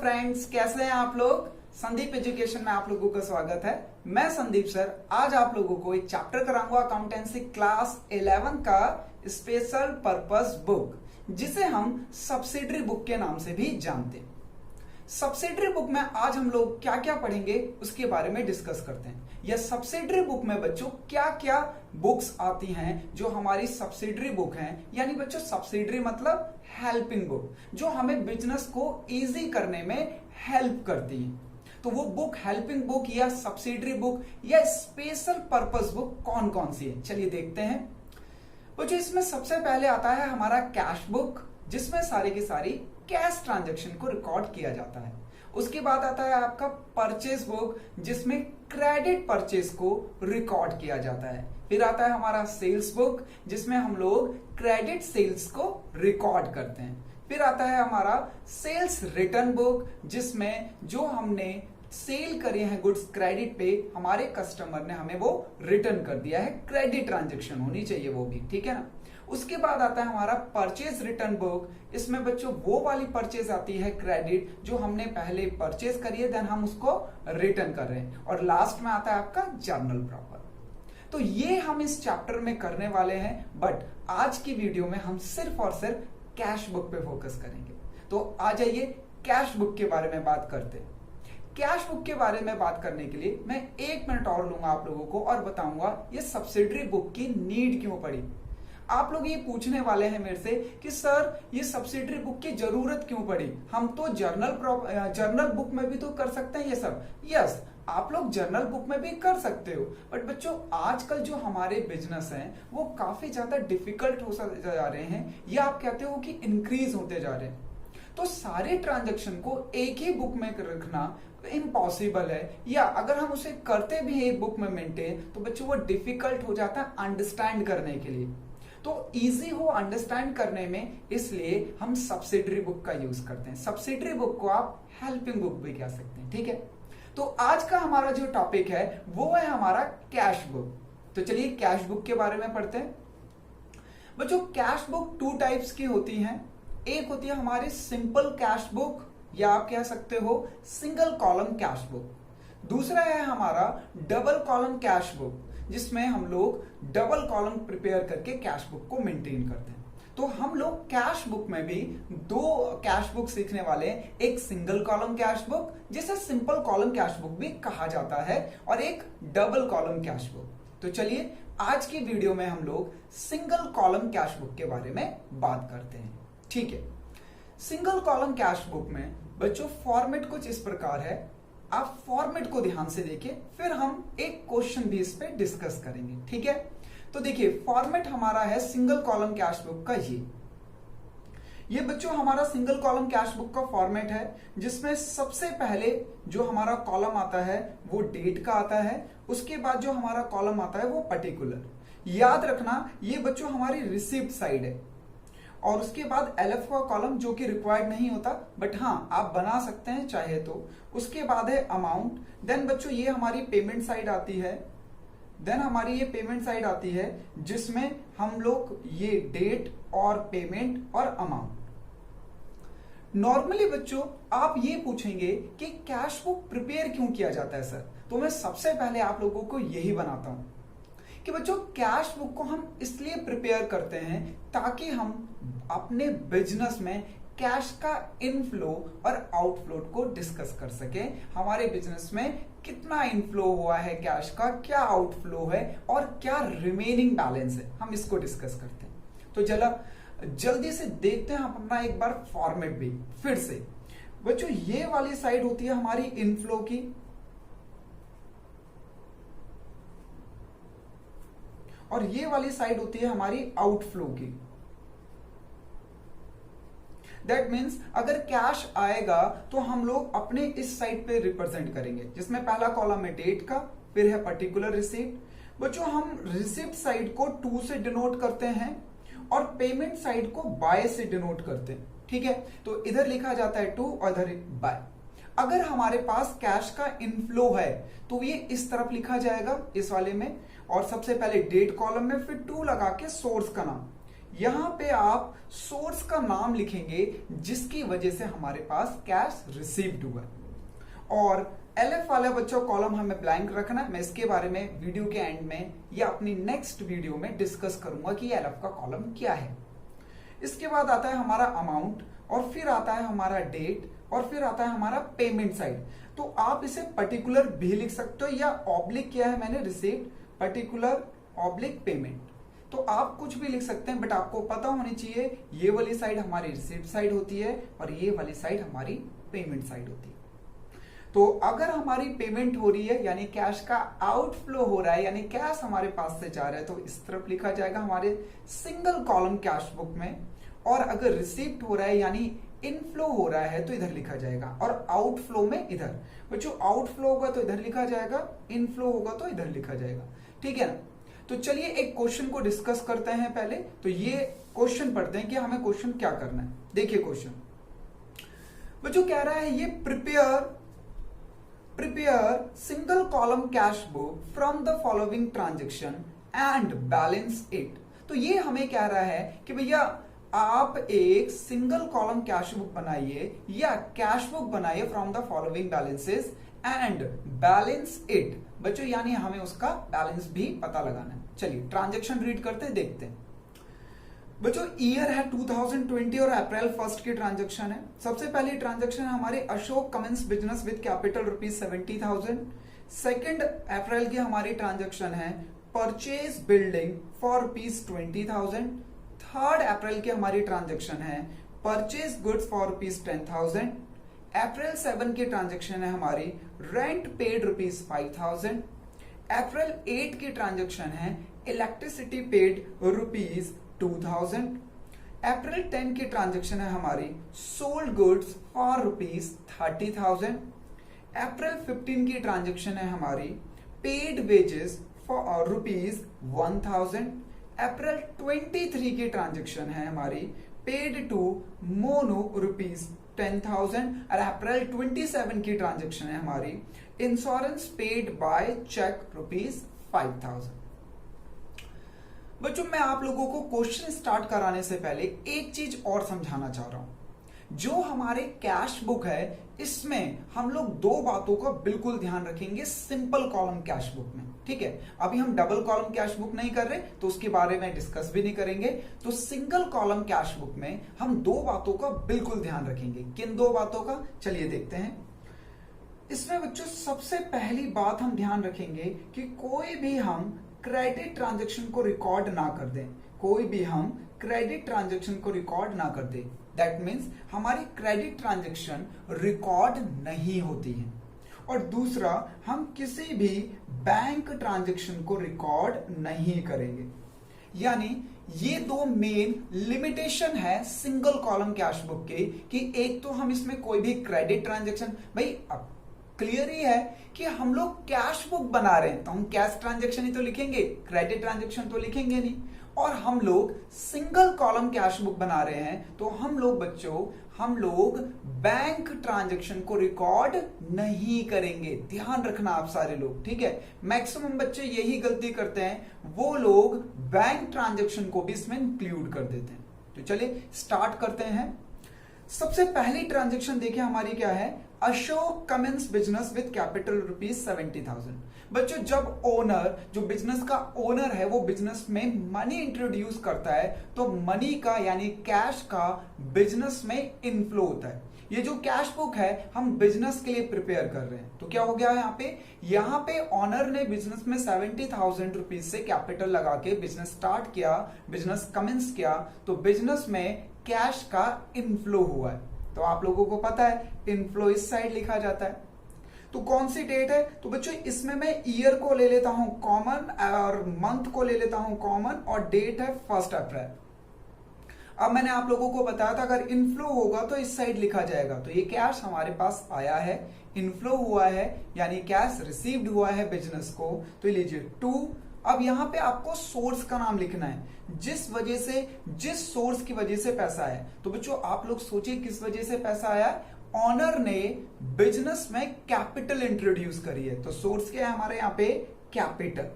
Friends, कैसे हैं आप लोग। संदीप एजुकेशन में आप लोगों का स्वागत है। मैं संदीप सर आज आप लोगों को एक चैप्टर कराऊंगा अकाउंटेंसी क्लास 11 का स्पेशल पर्पस बुक, जिसे हम सब्सिडरी बुक के नाम से भी जानते हैं। सब्सिडरी बुक में आज हम लोग क्या क्या पढ़ेंगे उसके बारे में डिस्कस करते हैं। यह सब्सिडरी बुक में बच्चों क्या क्या बुक्स आती हैं जो हमारी सब्सिडरी बुक हैं, यानी बच्चों सब्सिडरी मतलब हेल्पिंग बुक, जो हमें बिजनेस को इजी करने में हेल्प करती है। तो वो बुक हेल्पिंग बुक या सब्सिडरी बुक या स्पेशल पर्पस बुक कौन कौन सी है, चलिए देखते हैं। बच्चों इसमें सबसे पहले आता है हमारा कैश बुक, जिसमें सारी की सारी कैश ट्रांजैक्शन को रिकॉर्ड किया जाता है। उसके बाद आता है आपका परचेज बुक, जिसमें क्रेडिट परचेज को रिकॉर्ड किया जाता है। फिर आता है हमारा सेल्स बुक, जिसमें हम लोग क्रेडिट सेल्स को रिकॉर्ड करते हैं। फिर आता है हमारा सेल्स रिटर्न बुक, जिसमें जो हमने सेल करे हैं गुड्स क्रेडिट पे, हमारे कस्टमर ने हमें वो रिटर्न कर दिया है, क्रेडिट ट्रांजैक्शन होनी चाहिए वो भी, ठीक है ना। उसके बाद आता है हमारा परचेज रिटर्न बुक। इसमें बच्चों वो वाली परचेज आती है क्रेडिट जो हमने पहले परचेज करी है, देन हम उसको रिटर्न कर रहे हैं। और लास्ट में आता है आपका जर्नल प्रॉपर। तो ये हम इस चैप्टर में करने वाले हैं, बट आज की वीडियो में हम सिर्फ और सिर्फ कैश बुक पे फोकस करेंगे। तो आ जाइए कैश बुक के बारे में बात करते हैं। कैश बुक के बारे में बात करने के लिए मैं 1 मिनट और लूंगा आप लोगों को और बताऊंगा ये सब्सिडरी बुक की नीड क्यों पड़ी। आप लोग ये पूछने वाले हैं मेरे से कि सर ये सब्सिडरी बुक की जरूरत क्यों पड़ी, हम तो जर्नल बुक में भी तो कर सकते हैं ये सब। यस, आप लोग जर्नल बुक में भी कर सकते हो, बट बच्चों आजकल जो हमारे बिजनेस हैं वो काफी ज्यादा डिफिकल्ट हो जा रहे हैं, या आप कहते हो कि इंक्रीज होते जा रहे हैं। तो सारे ट्रांजैक्शन को एक ही बुक में रखना इम्पॉसिबल है, या अगर हम उसे करते भी एक बुक में मेंटेन तो बच्चों वो डिफिकल्ट हो जाता है अंडरस्टैंड करने के लिए। तो इजी हो अंडरस्टैंड करने में, इसलिए हम सब्सिडरी बुक का यूज करते हैं। सब्सिडरी बुक को आप हेल्पिंग बुक भी कह सकते हैं, ठीक है। तो आज का हमारा जो टॉपिक है वो है हमारा कैश बुक। तो चलिए कैश बुक के बारे में पढ़ते हैं। बच्चों कैश बुक 2 टाइप्स की होती हैं। एक होती है हमारी सिंपल कैश बुक, या आप कह सकते हो सिंगल कॉलम कैश बुक। दूसरा है हमारा डबल कॉलम कैश बुक, जिसमें हम लोग डबल कॉलम प्रिपेयर करके कैश बुक को मेंटेन करते हैं। तो हम लोग कैश बुक में भी 2 कैश बुक सीखने वाले हैं, एक सिंगल कॉलम कैश बुक जिसे सिंपल कॉलम कैश बुक भी कहा जाता है, और एक डबल कॉलम कैश बुक। तो चलिए आज की वीडियो में हम लोग सिंगल कॉलम कैश बुक के बारे में बात करते हैं, ठीक है। सिंगल कॉलम कैश बुक में बच्चों फॉर्मेट कुछ इस प्रकार है, आप फॉर्मेट को ध्यान से देखिए, फिर हम एक क्वेश्चन भी इस पे डिस्कस करेंगे, ठीक है। तो देखिए फॉर्मेट हमारा है सिंगल कॉलम कैश बुक का ये बच्चों हमारा सिंगल कॉलम कैश बुक का फॉर्मेट है, जिसमें सबसे पहले जो हमारा कॉलम आता है वो डेट का आता है। उसके बाद जो हमारा कॉलम आता है वो पर्टिकुलर। याद रखना ये बच्चों हमारी रिसिप्ट साइड है। और उसके बाद एलएफ का कॉलम जो कि रिक्वायर्ड नहीं होता, बट हाँ आप बना सकते हैं चाहे तो। उसके बाद है अमाउंट। देन बच्चों ये हमारी पेमेंट साइड आती है। देन हमारी ये पेमेंट साइड आती है, जिसमें हम लोग ये डेट और पेमेंट और अमाउंट। नॉर्मली बच्चों आप ये पूछेंगे कि कैश बुक प्रिपेयर क्यों किया जाता है सर, तो मैं सबसे पहले आप लोगों को यही बनाता हूं कि बच्चों कैश बुक को हम इसलिए प्रिपेयर करते हैं ताकि हम अपने बिजनेस में कैश का इनफ्लो और आउटफ्लो को डिस्कस कर सके। हमारे बिजनेस में कितना इनफ्लो हुआ है कैश का, क्या आउटफ्लो है और क्या रिमेनिंग बैलेंस है, हम इसको डिस्कस करते हैं। तो जल्दी से देखते हैं अपना एक बार फॉर्मेट भी फिर से। बच्चों ये वाली साइड होती है हमारी इनफ्लो की, और ये वाली साइड होती है हमारी आउटफ्लो की। दैट मीन्स अगर कैश आएगा तो हम लोग अपने इस साइड पे रिप्रेजेंट करेंगे, जिसमें पहला कॉलम है डेट का, फिर है पर्टिकुलर रिसीप्ट। बच्चों हम रिसीप्ट साइड को 2 से डिनोट करते हैं और पेमेंट साइड को बाय से डिनोट करते हैं, ठीक है। तो इधर लिखा जाता है 2 और इधर बाय। अगर हमारे पास कैश का इनफ्लो है तो ये इस तरफ लिखा जाएगा इस वाले में, और सबसे पहले डेट कॉलम में, फिर 2 लगा के सोर्स का नाम। यहां पे आप सोर्स का नाम लिखेंगे जिसकी वजह से हमारे पास कैश रिसीव्ड हुआ, और एलएफ वाला बच्चों कॉलम हमें ब्लैंक रखना है। मैं इसके बारे में वीडियो के एंड में या अपनी नेक्स्ट वीडियो में डिस्कस करूंगा कि एलएफ का कॉलम क्या है। इसके बाद आता है हमारा अमाउंट, और फिर आता है हमारा डेट, और फिर आता है हमारा पेमेंट साइड। तो आप इसे पर्टिकुलर भी लिख सकते हो, या ऑब्लिक किया है मैंने, रिसीव्ड पर्टिकुलर ऑब्लिक पेमेंट। तो आप कुछ भी लिख सकते हैं, बट आपको पता होनी चाहिए ये वाली साइड हमारी रिसीव्ड साइड होती है और ये वाली साइड हमारी पेमेंट साइड होती है। तो अगर हमारी पेमेंट हो रही है यानी कैश का आउटफ्लो हो रहा है, यानी कैश हमारे पास से जा रहा है, तो इस तरफ लिखा जाएगा हमारे सिंगल कॉलम कैश बुक में। और अगर रिसीव्ड हो रहा है यानी इनफ्लो हो रहा है तो इधर लिखा जाएगा, और आउटफ्लो में इधर। बच्चों आउटफ्लो होगा तो इधर लिखा जाएगा, इनफ्लो होगा तो इधर लिखा जाएगा, ठीक है ना। तो चलिए एक क्वेश्चन को डिस्कस करते हैं पहले। तो ये क्वेश्चन पढ़ते हैं कि हमें क्वेश्चन क्या करना है। देखिए क्वेश्चन बच्चों कह रहा है ये prepare single column cash book from the following transaction and balance it. तो ये हमें कह रहा है कि भैया आप एक सिंगल कॉलम कैश बुक बनाइए या कैश बुक बनाइए from the following balances and balance it. बच्चों यानी हमें उसका बैलेंस भी पता लगाना है। चलिए ट्रांजैक्शन रीड करते देखते हैं। बच्चों ईयर है 2020 और अप्रैल 1 की ट्रांजैक्शन है। सबसे पहली ट्रांजैक्शन है हमारे Ashok commences business with capital ₹70,000। Second April की हमारी ट्रांजैक्शन है purchase building for ₹20,000। Third April की हमारी ट्रांजैक्शन है परचेज गुड्स फॉर ₹10,000। अप्रैल 7 की ट्रांजैक्शन है हमारी रेंट पेड ₹5,000। अप्रैल 8 की ट्रांजैक्शन है इलेक्ट्रिसिटी पेड ₹2,000। अप्रैल 10 की ट्रांजैक्शन है हमारी सोल्ड गुड्स फॉर ₹30,000। अप्रैल 15 की ट्रांजैक्शन है हमारी पेड वेजेस फॉर ₹1,000। अप्रैल 23 की ट्रांजैक्शन है हमारी पेड टू मोनो ₹10,000। और अप्रैल 27 की ट्रांजैक्शन है हमारी इंश्योरेंस पेड बाय चेक ₹5,000। बच्चों मैं आप लोगों को क्वेश्चन स्टार्ट कराने से पहले एक चीज और समझाना चाह रहा हूं। जो हमारे कैश बुक है इसमें हम लोग दो बातों का बिल्कुल ध्यान रखेंगे सिंपल कॉलम कैश बुक में, ठीक है। अभी हम डबल कॉलम कैश बुक नहीं कर रहे तो उसके बारे में डिस्कस भी नहीं करेंगे। तो सिंगल कॉलम कैश बुक में हम दो बातों का बिल्कुल ध्यान रखेंगे। किन दो बातों का, चलिए देखते हैं। इसमें बच्चों सबसे पहली बात हम ध्यान रखेंगे कि कोई भी हम क्रेडिट ट्रांजैक्शन को रिकॉर्ड ना कर दें। कोई भी हम क्रेडिट ट्रांजैक्शन को रिकॉर्ड ना कर दें। दैट मीन्स हमारी क्रेडिट ट्रांजैक्शन रिकॉर्ड नहीं होती है। और दूसरा, हम किसी भी बैंक ट्रांजैक्शन को रिकॉर्ड नहीं करेंगे। यानी ये दो मेन लिमिटेशन है सिंगल कॉलम कैश बुक के, कि एक तो हम इसमें कोई भी क्रेडिट ट्रांजैक्शन, भाई अब क्लियर ही है कि हम लोग कैश बुक बना रहे हैं तो हम कैश ट्रांजैक्शन ही तो लिखेंगे, क्रेडिट ट्रांजैक्शन तो लिखेंगे नहीं। और हम लोग सिंगल कॉलम कैश बुक बना रहे हैं तो हम लोग बच्चों बैंक ट्रांजैक्शन को रिकॉर्ड नहीं करेंगे। ध्यान रखना आप सारे लोग, ठीक है। मैक्सिमम बच्चे यही गलती करते हैं, वो लोग बैंक ट्रांजैक्शन को भी इसमें इंक्लूड कर देते हैं। तो चलिए स्टार्ट करते हैं। सबसे पहली ट्रांजैक्शन देखिए हमारी क्या है, Ashok commences business with capital ₹70,000। बच्चों जब ओनर, जो बिजनेस का ओनर है, वो बिजनेस में मनी इंट्रोड्यूस करता है तो मनी का यानी कैश का बिजनेस में इनफ्लो होता है। ये जो कैश बुक है हम बिजनेस के लिए प्रिपेयर कर रहे हैं। तो क्या हो गया यहाँ पे ऑनर ने बिजनेस में ₹70,000 से कैपिटल लगा के बिजनेस स्टार्ट किया, बिजनेस कमेंस किया, तो बिजनेस में कैश का इनफ्लो हुआ है। तो आप लोगों को पता है इनफ्लो इस साइड लिखा जाता है। तो कौन सी डेट है, तो बच्चों इसमें मैं ईयर को ले लेता हूं कॉमन और मंथ को ले लेता हूं कॉमन, और डेट है 1 अप्रैल। अब मैंने आप लोगों को बताया था अगर इनफ्लो होगा तो इस साइड लिखा जाएगा। तो ये कैश हमारे पास आया है, इनफ्लो हुआ है यानी कैश रिसीव्ड हुआ है बिजनेस को, तो लीजिए 2। अब यहां पे आपको सोर्स का नाम लिखना है, जिस सोर्स की वजह से पैसा आया। तो बच्चों आप लोग सोचिए किस वजह से पैसा आया। ऑनर ने बिजनेस में कैपिटल इंट्रोड्यूस करी है, तो सोर्स क्या है हमारे यहाँ पे, कैपिटल।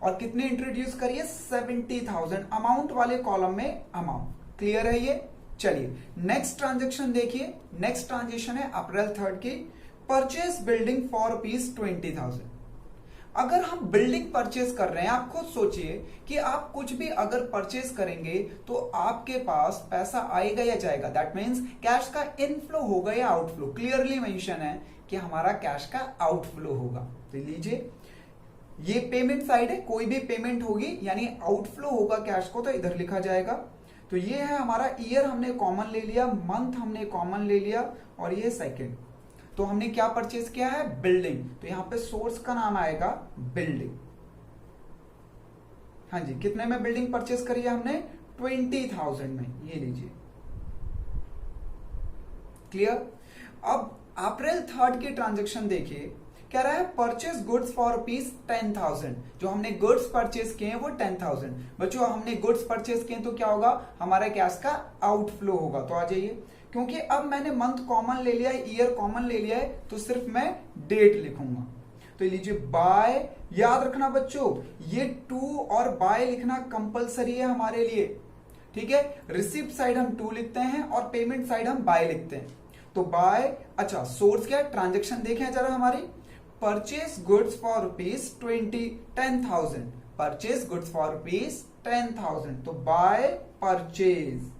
और कितने इंट्रोड्यूस करिए 70,000 अमाउंट वाले कॉलम में अमाउंट। क्लियर है ये? चलिए नेक्स्ट ट्रांजेक्शन देखिए। नेक्स्ट ट्रांजेक्शन है अप्रैल 3 की, परचेज बिल्डिंग फॉर ₹20,000। अगर हम बिल्डिंग परचेज कर रहे हैं, आप खुद सोचिए कि आप कुछ भी अगर परचेज करेंगे तो आपके पास पैसा आएगा या जाएगा, दैट मीन्स कैश का इनफ्लो होगा या आउटफ्लो। क्लियरली मेंशन है कि हमारा कैश का आउटफ्लो होगा। तो लीजिए ये पेमेंट साइड है, कोई भी पेमेंट होगी यानी आउटफ्लो होगा कैश को, तो इधर लिखा जाएगा। तो ये है हमारा ईयर हमने कॉमन ले लिया, मंथ हमने कॉमन ले लिया, और ये सेकंड। तो हमने क्या परचेज किया है? बिल्डिंग। तो यहां पे सोर्स का नाम आएगा बिल्डिंग। हाँ जी, कितने में बिल्डिंग परचेज करी है हमने? 20,000 में। ये लीजिए, क्लियर। अब अप्रैल 3 की ट्रांजेक्शन देखिए, कह रहा है परचेज गुड्स फॉर ₹10,000। जो हमने गुड्स परचेज किए हैं वो 10,000। बच्चों हमने गुड्स परचेज किए तो क्या होगा? हमारे कैश का आउटफ्लो होगा। तो आ जाइए, क्योंकि अब मैंने मंथ कॉमन ले लिया है, ईयर कॉमन ले लिया है, तो सिर्फ मैं डेट लिखूंगा। तो लीजिए बाय, याद रखना बच्चों ये टू और बाय लिखना कंपलसरी है हमारे लिए, ठीक है। रिसिप्ट साइड हम टू लिखते हैं और पेमेंट साइड हम बाय लिखते हैं। तो बाय, अच्छा सोर्स क्या है? ट्रांजेक्शन देखें जरा हमारी, purchase goods for ₹10,000। Purchase goods for ₹10,000, तो बाय परचेज।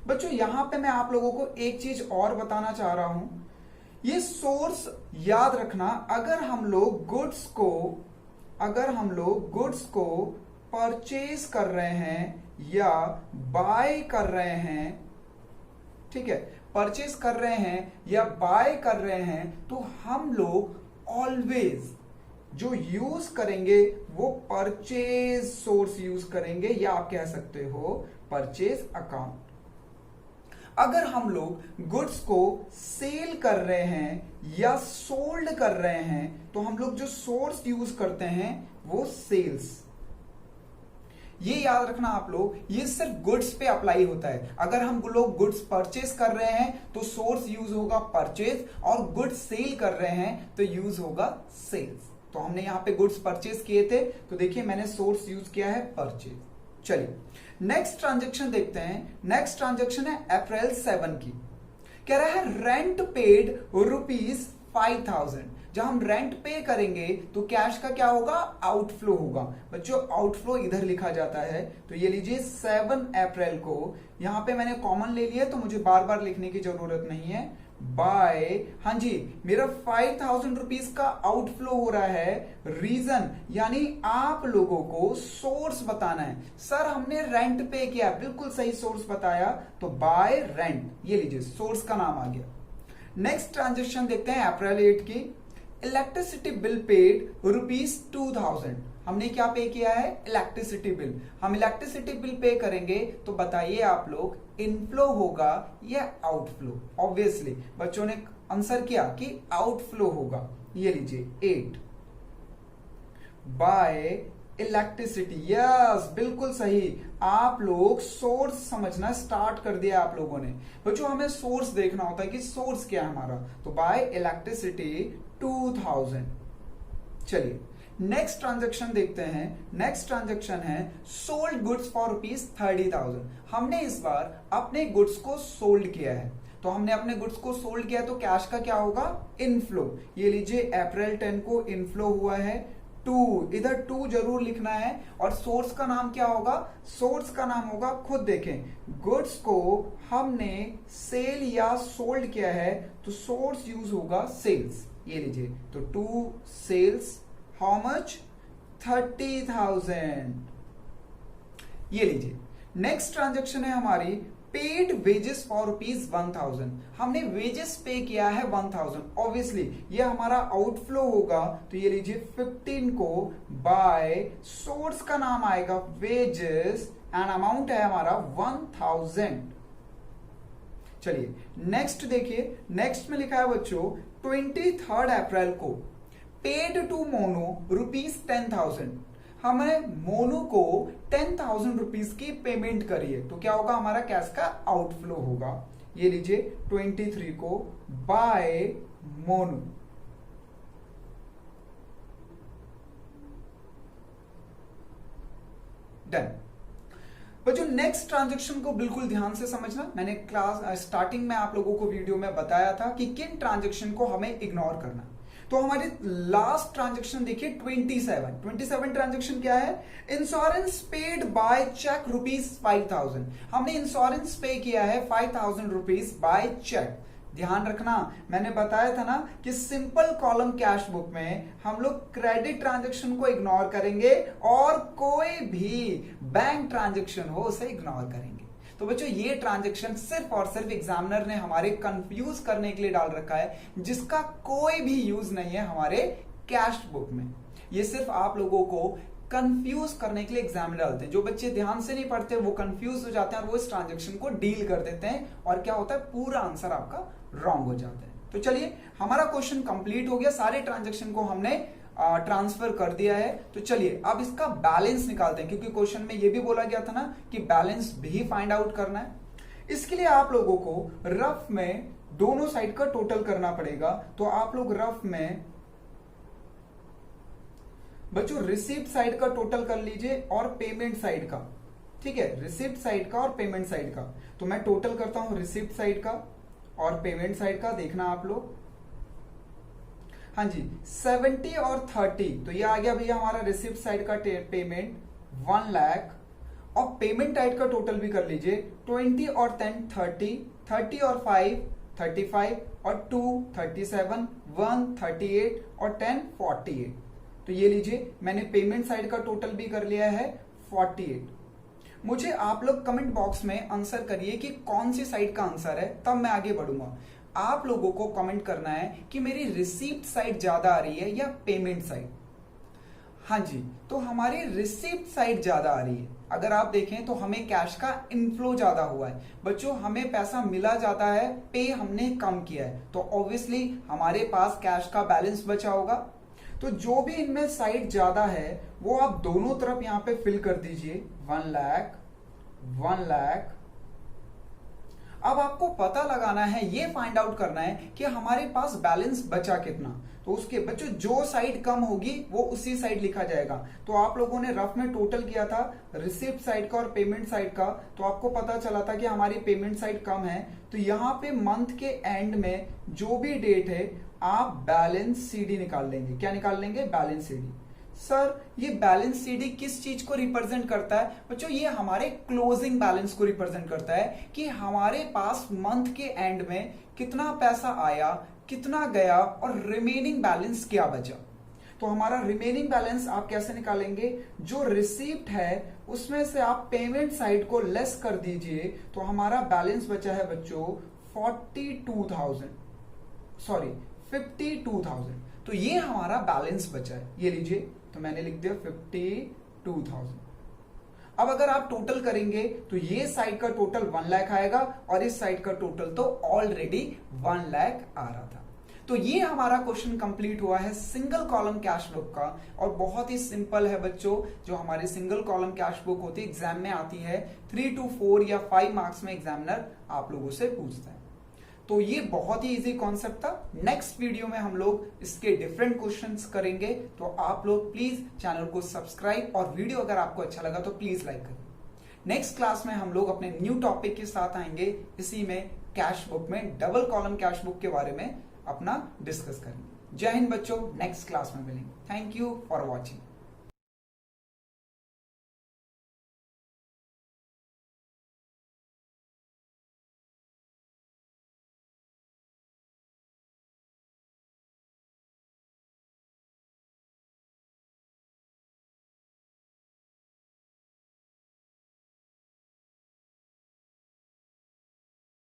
बच्चों यहां पे मैं आप लोगों को एक चीज और बताना चाह रहा हूं, ये सोर्स याद रखना। अगर हम लोग गुड्स को परचेज कर रहे हैं या बाय कर रहे हैं, ठीक है, परचेज कर रहे हैं या बाय कर रहे हैं, तो हम लोग ऑलवेज जो यूज करेंगे वो परचेज सोर्स यूज करेंगे, या आप कह सकते हो परचेज अकाउंट। अगर हम लोग गुड्स को सेल कर रहे हैं या सोल्ड कर रहे हैं, तो हम लोग जो सोर्स यूज करते हैं वो सेल्स। ये याद रखना आप लोग, ये सिर्फ गुड्स पे अप्लाई होता है। अगर हम लोग गुड्स परचेज कर रहे हैं तो सोर्स यूज होगा परचेज, और गुड्स सेल कर रहे हैं तो यूज होगा सेल्स। तो हमने यहां पे गुड्स परचेज किए थे, तो देखिए मैंने सोर्स यूज किया है परचेज। चलिए नेक्स्ट ट्रांजेक्शन देखते हैं। नेक्स्ट ट्रांजेक्शन है अप्रैल 7 की, कह रहा है रेंट पेड ₹5,000। जब हम रेंट पे करेंगे तो कैश का क्या होगा? आउटफ्लो होगा। बच्चों आउटफ्लो इधर लिखा जाता है। तो ये लीजिए 7 अप्रैल को, यहां पे मैंने कॉमन ले लिया तो मुझे बार बार लिखने की जरूरत नहीं है। बाय, हाँ जी मेरा 5,000 रुपीज का आउटफ्लो हो रहा है। रीजन यानी आप लोगों को सोर्स बताना है। सर हमने रेंट पे किया, बिल्कुल सही सोर्स बताया, तो बाय रेंट। ये लीजिए सोर्स का नाम आ गया। नेक्स्ट ट्रांजेक्शन देखते हैं अप्रैल 8 की, इलेक्ट्रिसिटी बिल पेड ₹2,000। हमने क्या पे किया है? Electricity bill. हम इलेक्ट्रिसिटी बिल पे करेंगे तो बताइए आप लोग इनफ्लो होगा या आउटफ्लो? ऑब्वियसली बच्चों ने आंसर किया कि आउटफ्लो होगा। ये लीजिए 8 बाय इलेक्ट्रिसिटी। यस बिल्कुल सही, आप लोग सोर्स समझना स्टार्ट कर दिया आप लोगों ने। बच्चों हमें सोर्स देखना होता है कि सोर्स क्या है हमारा, तो बाय इलेक्ट्रिसिटी 2000। चलिए नेक्स्ट ट्रांजैक्शन देखते हैं। नेक्स्ट ट्रांजैक्शन है सोल्ड गुड्स फॉर ₹30,000। हमने इस बार अपने गुड्स को सोल्ड किया है, तो हमने अपने गुड्स को सोल्ड किया तो कैश का क्या होगा? इनफ्लो। ये लीजिए अप्रैल 10 को इनफ्लो हुआ है 2, इधर 2 जरूर लिखना है। और सोर्स का नाम क्या होगा? सोर्स का नाम होगा, खुद देखें, गुड्स को हमने सेल या सोल्ड किया है तो सोर्स यूज होगा सेल्स। ये लीजिए तो 2 सेल्स, हाउ मच? 30,000। ये लीजिए नेक्स्ट ट्रांजैक्शन है हमारी पेड वेजेस फॉर ₹1,000। हमने वेजेस पे किया है 1,000। ऑब्वियसली ये हमारा आउटफ्लो होगा, तो ये लीजिए 15 को बाय सोर्स का नाम आएगा वेजेस एंड अमाउंट है हमारा 1,000। चलिए नेक्स्ट देखिए, नेक्स्ट में लिखा है बच्चों 23 अप्रैल को पेड टू मोनो ₹10,000। हमें मोनो को 10,000 रुपीज की पेमेंट करिए, तो क्या होगा? हमारा कैश का आउटफ्लो होगा। ये लीजिए 23 को बाय मोनो। डन। बच्चों नेक्स्ट ट्रांजैक्शन को बिल्कुल ध्यान से समझना। मैंने क्लास स्टार्टिंग में आप लोगों को वीडियो में बताया था कि किन ट्रांजैक्शन को हमें इग्नोर करना। तो हमारी लास्ट ट्रांजैक्शन देखिए 27 ट्रांजैक्शन क्या है? Insurance paid by cheque ₹5000। हमने इंश्योरेंस पे किया है ₹5000 बाय चेक। ध्यान रखना, मैंने बताया था ना कि सिंपल कॉलम कैश बुक में हम लोग क्रेडिट ट्रांजैक्शन को इग्नोर करेंगे और कोई भी बैंक ट्रांजैक्शन हो उसे इग्नोर करेंगे। तो बच्चों ये ट्रांजैक्शन सिर्फ और सिर्फ एग्जामिनर ने हमारे कंफ्यूज करने के लिए डाल रखा है, जिसका कोई भी यूज नहीं है हमारे कैश बुक में। ये सिर्फ आप लोगों को कंफ्यूज करने के लिए एग्जामिनर डालते हैं। जो बच्चे ध्यान से नहीं पढ़ते वो कंफ्यूज हो जाते हैं और वो इस ट्रांजैक्शन को डील कर देते हैं और क्या होता है, पूरा आंसर आपका रॉन्ग हो जाता है। तो चलिए हमारा क्वेश्चन कंप्लीट हो गया, सारे ट्रांजैक्शन को हमने ट्रांसफर कर दिया है। तो चलिए अब इसका बैलेंस निकालते हैं, क्योंकि क्वेश्चन में ये भी बोला गया था ना कि बैलेंस भी फाइंड आउट करना है। इसके लिए आप लोगों को रफ में दोनों साइड का टोटल करना पड़ेगा। तो आप लोग रफ में बच्चों रिसीप्ट साइड का टोटल कर लीजिए और पेमेंट साइड का, ठीक है, रिसीप्ट साइड का और पेमेंट साइड का। तो मैं टोटल करता हूं रिसीप्ट साइड का और पेमेंट साइड का, देखना आप लोग। हाँ जी, 70 और 30, तो ये आ गया भैया हमारा रिसिप्ट साइड का पेमेंट 1 लाख, और पेमेंट साइड का टोटल भी कर लीजिए 20 और 10 30, 30 और 5 35 और 2 37, 1 38 और 10 48। तो ये लीजिए मैंने पेमेंट साइड का टोटल भी कर लिया है 48। मुझे आप लोग कमेंट बॉक्स में आंसर करिए कि कौन सी साइड का आंसर है, तब मैं आगे बढ़ूंगा। आप लोगों को कमेंट करना है कि मेरी रिसीप्ट साइड ज्यादा आ रही है या पेमेंट साइड। हाँ जी, तो हमारी रिसीप्ट साइड ज्यादा आ रही है। अगर आप देखें तो हमें कैश का इनफ्लो ज्यादा हुआ है बच्चों, हमें पैसा मिला जाता है, पे हमने कम किया है, तो ऑब्वियसली हमारे पास कैश का बैलेंस बचा होगा। तो जो भी इनमें साइड ज्यादा है वो आप दोनों तरफ यहां पे फिल कर दीजिए, 1 लाख 1 लाख। अब आपको पता लगाना है, ये फाइंड आउट करना है कि हमारे पास बैलेंस बचा कितना। तो उसके बच्चों जो साइड कम होगी वो उसी साइड लिखा जाएगा। तो आप लोगों ने रफ में टोटल किया था रिसिप्ट साइड का और पेमेंट साइड का, तो आपको पता चला था कि हमारी पेमेंट साइड कम है। तो यहां पे मंथ के एंड में जो भी डेट है आप बैलेंस सीडी निकाल लेंगे। क्या निकाल लेंगे? Balance CD. सर ये बैलेंस सीडी किस चीज को रिप्रेजेंट करता है? बच्चों ये हमारे क्लोजिंग बैलेंस को रिप्रेजेंट करता है कि हमारे पास मंथ के एंड में कितना पैसा आया, कितना गया और रिमेनिंग बैलेंस क्या बचा। तो हमारा रिमेनिंग बैलेंस आप कैसे निकालेंगे? जो रिसीप्ट है उसमें से आप पेमेंट साइड को लेस कर दीजिए, तो हमारा बैलेंस बचा है बच्चों 52,000। तो ये हमारा बैलेंस बचा है, ये लीजिए। तो मैंने लिख दिया 52,000। अब अगर आप टोटल करेंगे तो ये साइड का टोटल 1 लाख आएगा और इस साइड का टोटल तो ऑलरेडी 1 लाख आ रहा था। तो ये हमारा क्वेश्चन कंप्लीट हुआ है सिंगल कॉलम कैश बुक का, और बहुत ही सिंपल है बच्चों। जो हमारी सिंगल कॉलम कैश बुक होती है एग्जाम में आती है, 3 to 4 या 5 मार्क्स में एग्जामिनर आप लोगों से पूछता है। तो ये बहुत ही इजी कॉन्सेप्ट था। नेक्स्ट वीडियो में हम लोग इसके डिफरेंट क्वेश्चंस करेंगे। तो आप लोग प्लीज चैनल को सब्सक्राइब, और वीडियो अगर आपको अच्छा लगा तो प्लीज लाइक करें। नेक्स्ट क्लास में हम लोग अपने न्यू टॉपिक के साथ आएंगे, इसी में कैश बुक में डबल कॉलम कैश बुक के बारे में अपना डिस्कस करेंगे। जय हिंद बच्चों, नेक्स्ट क्लास में मिलेंगे। Thank you for watching.